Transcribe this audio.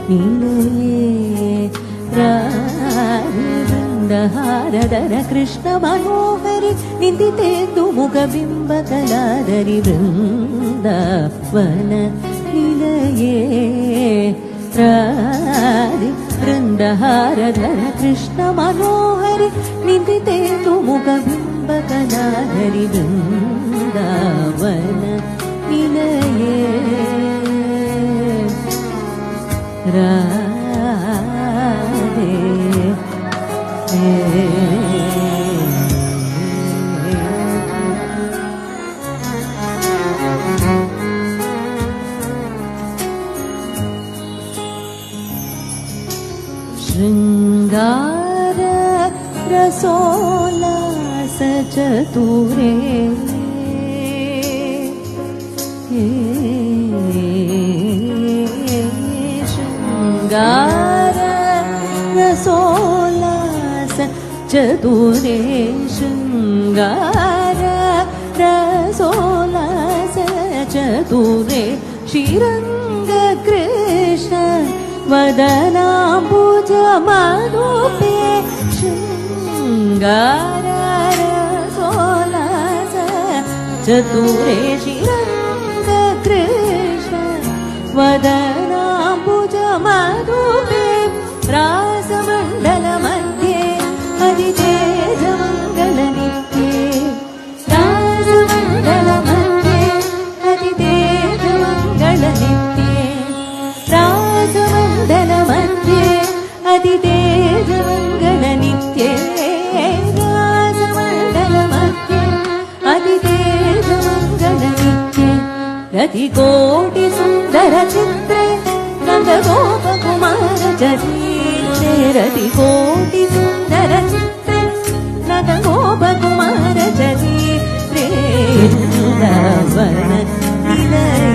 ನಿಲಯೇ ವೃಂದಹಾರಧರ ಕೃಷ್ಣ ಮನೋಹರಿ ನಿಂದಿತೆಂದು ಮುಖಬಿಂಬ ಕಲಾಧರಿ ವೃಂದಾವನ ನಿಲಯೇ ವೃಂದಹಾರಧರ ಕೃಷ್ಣ ಮನೋಹರಿ ನಿಂದಿತೆಂದು ಮುಖಬಿಂಬ ಕಲಾಧರಿ ವೃಂದಾವನ ನಿಲಯೇ ರಾಧೆ ಶೃಂಗಾರ ರಸೋಲ್ಲಾಸ ಚತುರೇ ಶೃಂಗಾರ ರಸೋಲ್ಲಾಸ ಚತುರೇ ಶೃಂಗಾರ ರಸೋಲ್ಲಾಸ ಚತುರೇ ಶ್ರೀರಂಗ ಕೃಷ್ಣ ವದನಾಂಬುಜ ಮಧುಪೇ ಶೃಂಗಾರ ರಸೋಲ್ಲಾಸ ಚತುರೇ ಶ್ರೀರಂಗ ಕೃಷ್ಣ ವದನಾಂಬುಜ ಮಧುಪೇ ರಾಸಮಂಡಲ ಮಧ್ಯೆ ಅಧಿತೇಜ ಮಂಗಲ ನಿತ್ಯೆ ರಾಸಮಂಡಲ ಮಧ್ಯೆ ಅಧಿತೇಜ ಮಂಗಲ ನಿತ್ಯೆ ರಾಸಮಂಡಲ ಮಧ್ಯೆ ಅಧಿತೇಜ ಮಂಗಲ ನಿತ್ಯೆ ರಾಸಮಂಡಲ ಮಧ್ಯೆ ಅಧಿತೇಜ ಮಂಗಲ ನಿತ್ಯೆ ರತಿಕೋಟಿ ಸುಂದರ ಚಿತ್ರೆ ನಂದಗೋಪ ಕುಮಾರ ಚರಿತ್ರೆ ರತಿಕೋಟಿ ಸುಂದರ ಚಿತ್ರೆ ನಂದಗೋಪ ಕುಮಾರ ಚರಿತ್ರೆ ವೃಂದಾವನ ನಿಲಯ